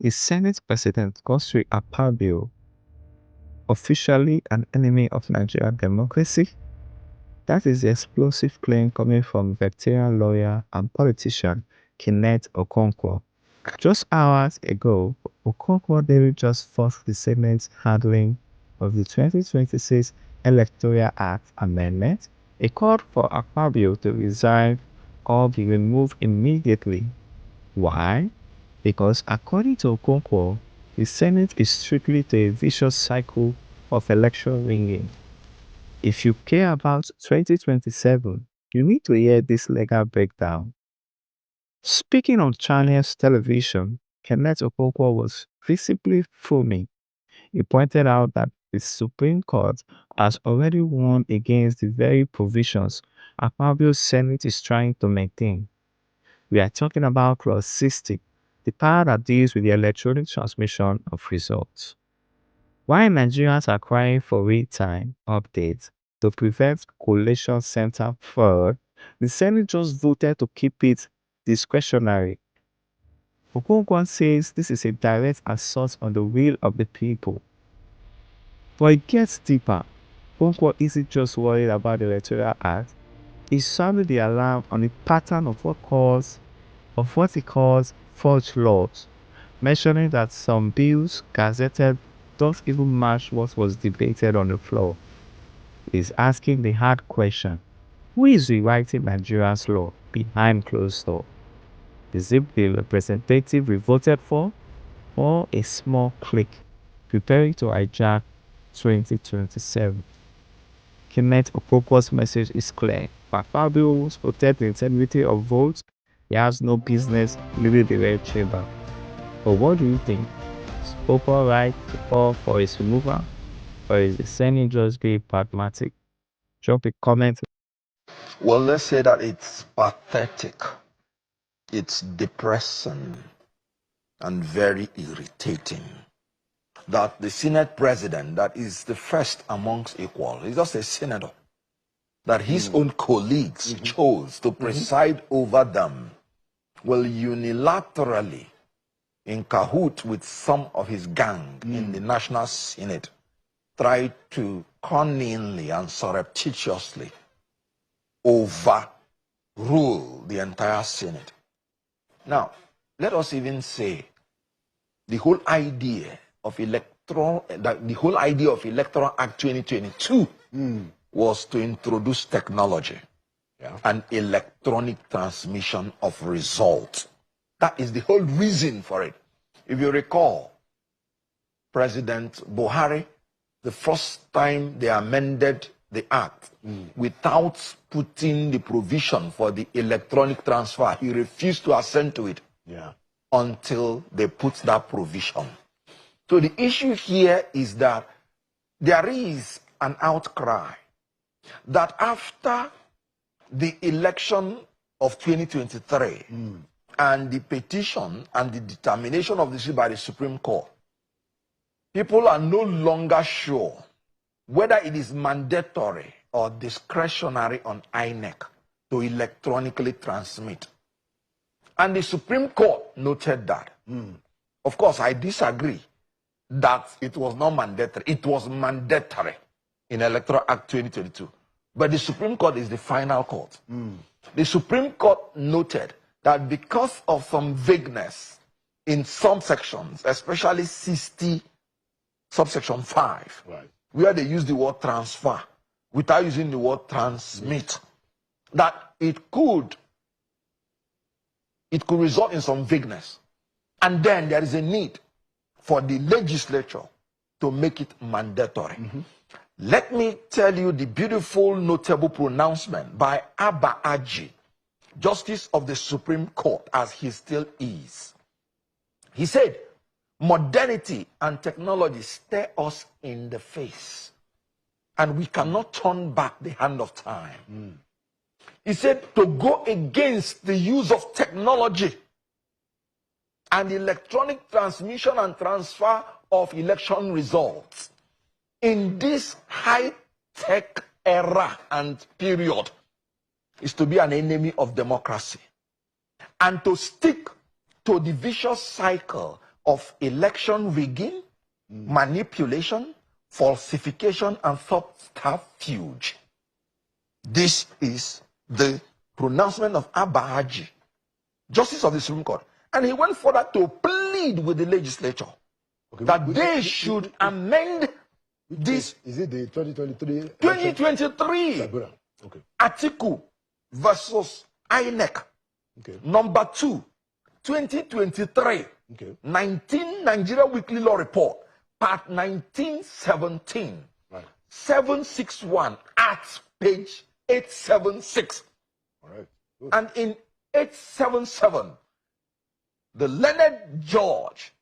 Is Senate President Godswill Akpabio officially an enemy of Nigerian democracy? That is the explosive claim coming from veteran lawyer and politician Kenneth Okonkwo. Just hours ago, Okonkwo didn't just force the Senate's handling of the 2026 Electoral Act Amendment. He called for Akpabio to resign or be removed immediately. Why? Because according to Okonkwo, the Senate is strictly to a vicious cycle of election ringing. If you care about 2027, you need to hear this legal breakdown. Speaking on Chinese television, Kenneth Okonkwo was visibly fuming. He pointed out that the Supreme Court has already warned against the very provisions Akpabio's Senate is trying to maintain. We are talking about Clause 60, the part that deals with the electronic transmission of results. While Nigerians are crying for real-time updates to prevent collation center fraud, the Senate just voted to keep it discretionary. Okonkwo says this is a direct assault on the will of the people. But it gets deeper. Okonkwo isn't just worried about the Electoral Act, he's sounded the alarm on the pattern of what he calls forged laws, mentioning that some bills gazetted don't even match what was debated on the floor. He's asking the hard question: who is rewriting Nigeria's law behind closed doors? Is it the representative we voted for, or a small clique preparing to hijack 2027? Kenneth Okonkwo's message is clear. Akpabio wants to protect the integrity of votes. He has no business leaving the red chamber. But what do you think? Is Okonkwo right to call for his removal, or is the Senate just being pragmatic? Drop a comment. Well, let's say that it's pathetic, it's depressing, and very irritating that the Senate President, that is the first amongst equals, he's just a senator, that his own colleagues chose to preside over them, will unilaterally, in cahoot with some of his gang in the National Senate, try to cunningly and surreptitiously overrule the entire Senate. Now, let us even say the whole idea of Electoral Act 2022 was to introduce technology and electronic transmission of results. That is the whole reason for it. If you recall, President Buhari, the first time they amended the act without putting the provision for the electronic transfer, he refused to assent to it until they put that provision. So the issue here is that there is an outcry that after the election of 2023 and the petition and the determination of the issue by the Supreme Court, people are no longer sure whether it is mandatory or discretionary on INEC to electronically transmit. And the Supreme Court noted that. Of course, I disagree that it was not mandatory. It was mandatory in Electoral Act 2022. But the Supreme Court is the final court. The Supreme Court noted that because of some vagueness in some sections, especially 60 subsection 5, where they use the word transfer without using the word transmit, that it could result in some vagueness. And then there is a need for the legislature to make it mandatory. Let me tell you the beautiful, notable pronouncement by Abba Aji, Justice of the Supreme Court, as he still is. He said, modernity and technology stare us in the face, and we cannot turn back the hand of time. He said to go against the use of technology and electronic transmission and transfer of election results in this high-tech era and period is to be an enemy of democracy and to stick to the vicious cycle of election rigging, manipulation, falsification, and subterfuge. This is the pronouncement of Abba, Justice of the Supreme Court. And he went further to plead with the legislature that they should amend this. Is it the 2023? 2023 Okay. article versus INEC. Okay. Number 2, 2023. Okay. 19 Nigeria Weekly Law Report, part 1917. Right. 761 at page 876. All right. Good. And in 877, the learned judge,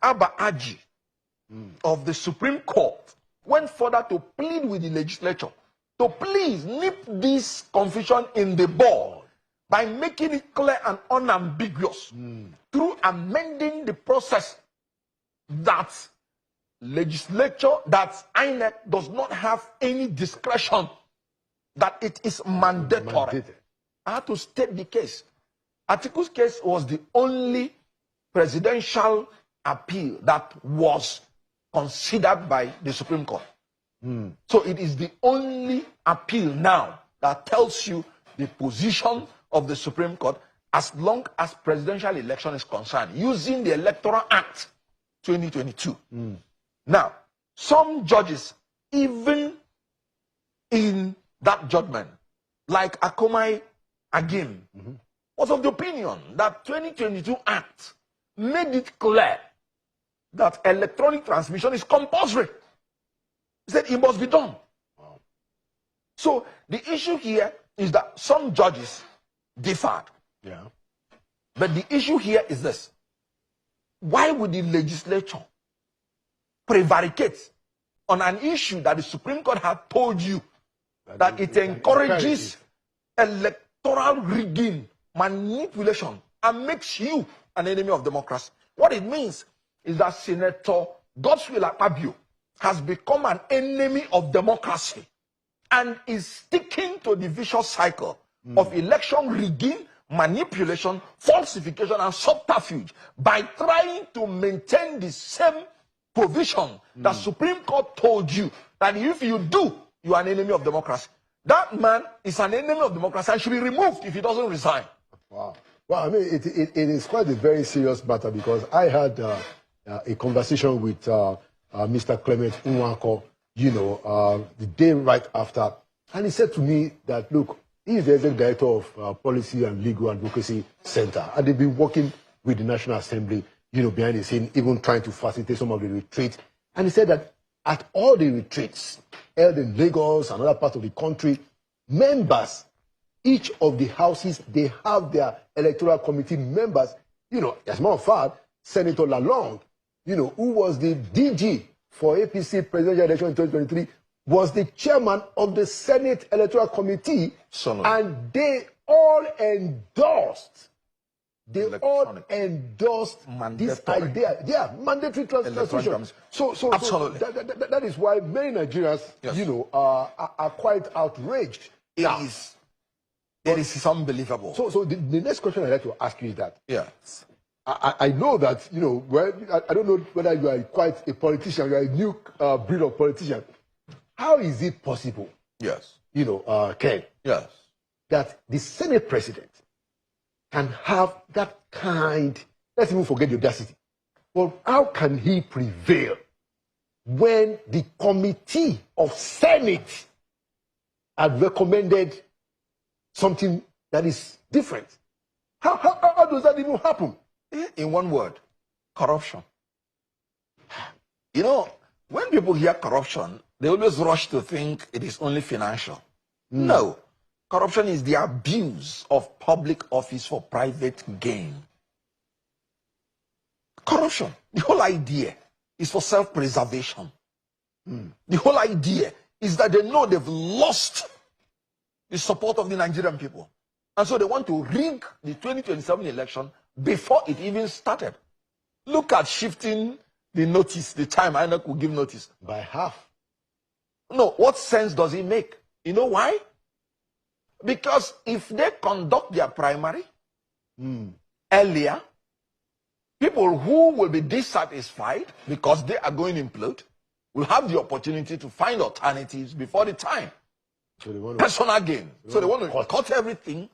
Abba Aji, of the Supreme Court, went further to plead with the legislature to please nip this confusion in the bud by making it clear and unambiguous through amending the process that legislature, that INEC does not have any discretion, that it is mandatory. Mandated. I had to state the case. Atiku's case was the only presidential appeal that was considered by the Supreme Court. So it is the only appeal now that tells you the position of the Supreme Court as long as presidential election is concerned, using the Electoral Act 2022. Now, some judges, even in that judgment, like Akomai Agim, was of the opinion that 2022 Act made it clear that electronic transmission is compulsory. He said it must be done. Wow. So the issue here is that some judges differed. Yeah. But the issue here is this. Why would the legislature prevaricate on an issue that the Supreme Court had told you that it encourages electoral rigging, manipulation, and makes you an enemy of democracy? What it means is that Senator Godswill Akpabio has become an enemy of democracy and is sticking to the vicious cycle of election rigging, manipulation, falsification, and subterfuge by trying to maintain the same provision that Supreme Court told you that if you do, you are an enemy of democracy. That man is an enemy of democracy and should be removed if he doesn't resign. Wow. Well, I mean, it is quite a very serious matter, because I had a conversation with Mr. Kenneth Okonkwo, the day right after, and he said to me that, look, he is the executive director of Policy and Legal Advocacy Center, and they've been working with the National Assembly, behind the scene, even trying to facilitate some of the retreats. And he said that at all the retreats held in Lagos and other parts of the country, members, each of the houses, they have their electoral committee members. As a matter of fact, Senator Lalong, who was the DG for APC presidential election in 2023, was the chairman of the Senate Electoral Committee, and they all endorsed. They all endorsed this idea. Yeah, mandatory transmission. So Absolutely. That is why many Nigerians, are quite outraged. It is unbelievable. So the next question I'd like to ask you is that. Yes. I know that, I don't know whether you are quite a politician, you are a new breed of politician. How is it possible? Yes. Ken. Yes. That the Senate President can have that kind, let's even forget the audacity. Well, how can he prevail when the Committee of Senate had recommended something that is different? How does that even happen? In one word, corruption. When people hear corruption, they always rush to think it is only financial. No. Corruption is the abuse of public office for private gain. Corruption, the whole idea is for self-preservation. The whole idea is that they know they've lost the support of the Nigerian people. And so they want to rig the 2027 election before it even started. Look at shifting the notice, the time INEC will give notice. By half. No, what sense does it make? You know why? Because if they conduct their primary earlier, People who will be dissatisfied because they are going to implode will have the opportunity to find alternatives before the time. So they want Personal gain. So they want to cut everything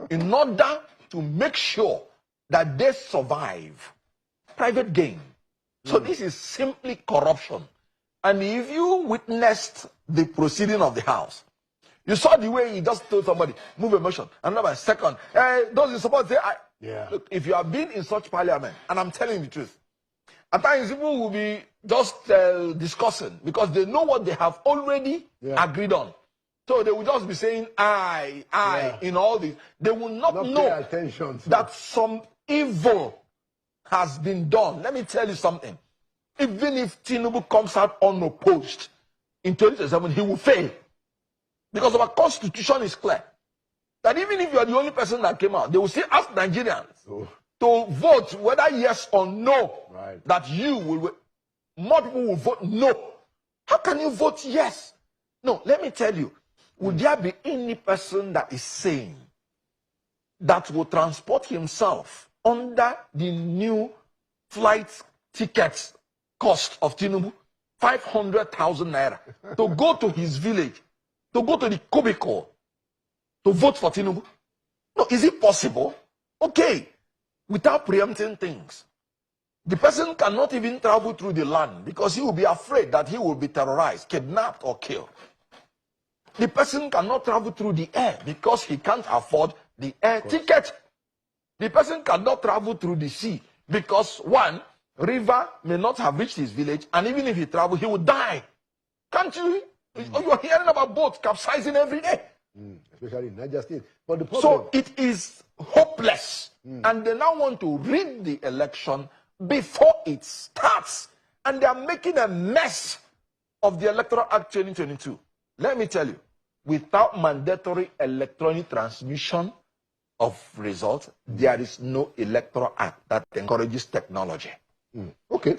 in order to make sure that they survive. Private gain. So this is simply corruption. And if you witnessed the proceeding of the House, you saw the way he just told somebody, move a motion, another second. Those in support say, Yeah. Look, if you have been in such parliament, and I'm telling you the truth, at times people will be just discussing because they know what they have already agreed on. So they will just be saying, I, in all this. They will not know attention to that some evil has been done. Let me tell you something. Even if Tinubu comes out unopposed in 2027, he will fail. Because our constitution is clear. That even if you are the only person that came out, they will still ask Nigerians to vote whether yes or no. Right. That you will, more people will vote no. How can you vote yes? No, let me tell you. Would there be any person that is sane that will transport himself under the new flight ticket cost of Tinubu, 500,000 naira, to go to his village, to go to the cubicle, to vote for Tinubu? No, is it possible? Okay, without preempting things. The person cannot even travel through the land because he will be afraid that he will be terrorized, kidnapped, or killed. The person cannot travel through the air because he can't afford the air ticket. The person cannot travel through the sea because, one, river may not have reached his village, and even if he travels, he would die. Can't you? You're hearing about boats capsizing every day. Especially in Niger State. But the problem, So it is hopeless. And they now want to rig the election before it starts. And they are making a mess of the Electoral Act 2022. Let me tell you, without mandatory electronic transmission of results, there is no Electoral Act that encourages technology. okay.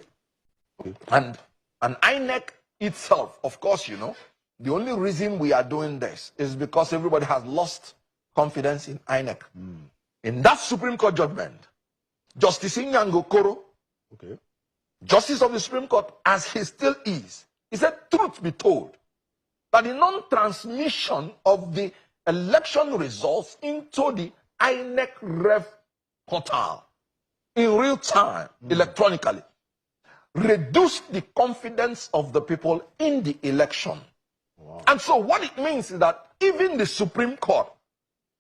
And INEC itself, of course, you know, the only reason we are doing this is because everybody has lost confidence in INEC. In that Supreme Court judgment, Justice Nyango Koro, Justice of the Supreme Court, as he still is, he said, truth be told, that the non-transmission of the election results into the INEC ReV portal in real time, electronically, reduced the confidence of the people in the election. And so what it means is that even the Supreme Court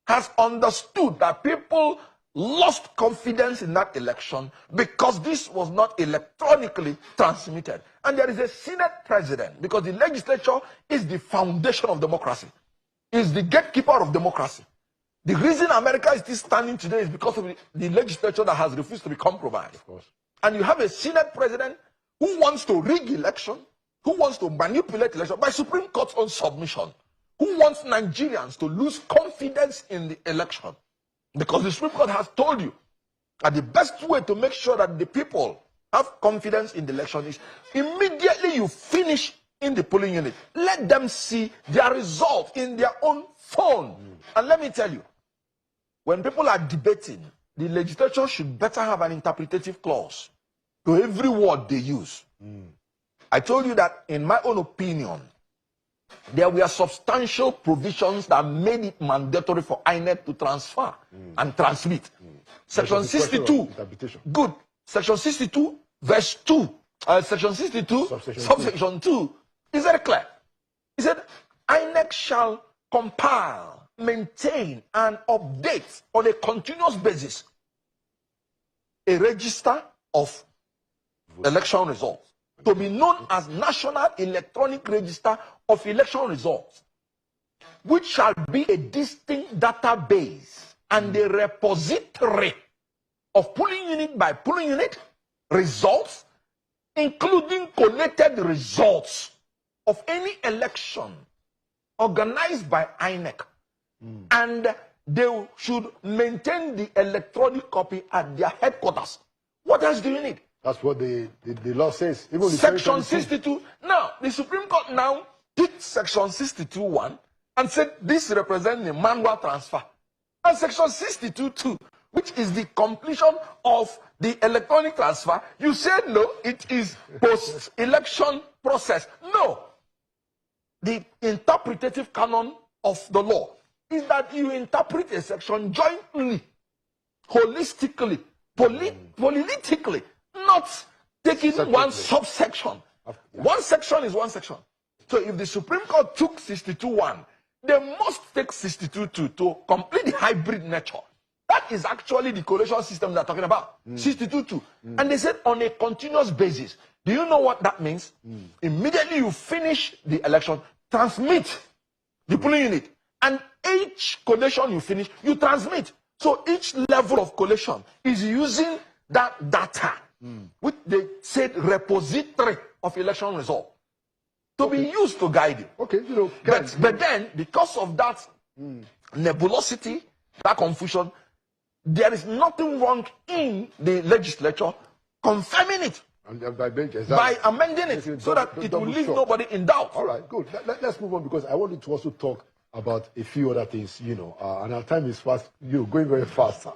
has understood that people lost confidence in that election because this was not electronically transmitted. And there is a Senate President, because the legislature is the foundation of democracy, is the gatekeeper of democracy. The reason America is still standing today is because of the legislature that has refused to be compromised. Of course. And you have a Senate President who wants to rig election, who wants to manipulate election by Supreme Court's own submission, who wants Nigerians to lose confidence in the election. Because the Supreme Court has told you that the best way to make sure that the people have confidence in the election is immediately you finish in the polling unit, let them see their result in their own phone. And let me tell you, when people are debating, the legislature should better have an interpretative clause to every word they use. I told you that, in my own opinion, there were substantial provisions that made it mandatory for INEC to transfer and transmit. Section 62, good. Section 62, verse 2. Section 62, subsection 2 is very clear. He said, INEC shall compile, maintain, and update on a continuous basis a register of election results, to be known as National Electronic Register of Election Results, which shall be a distinct database and a repository of polling unit by polling unit results, including collated results of any election organized by INEC. And they should maintain the electronic copy at their headquarters. What else do you need? That's what the law says. Even Section 62. Now, the Supreme Court now picked Section 62(1) and said this represents a manual transfer. And Section 62(2) which is the completion of the electronic transfer, you say no, it is post-election process. No. The interpretative canon of the law is that you interpret a section jointly, holistically, politically, not taking one subsection. One section is one section. So if the Supreme Court took 62.1, they must take 62.2 to complete the hybrid nature. That is actually the collation system they're talking about. 62.2. And they said on a continuous basis. Do you know what that means? Immediately you finish the election, transmit the polling unit. And each collation you finish, you transmit. So each level of collation is using that data, which they said repository of election result, to be used to guide you. Okay, you know, but then, because of that nebulosity, that confusion, there is nothing wrong in the legislature confirming it by amending it so that it will leave nobody in doubt. All right, good. Let's move on, because I wanted to also talk about a few other things, you know, and our time is fast, going very fast.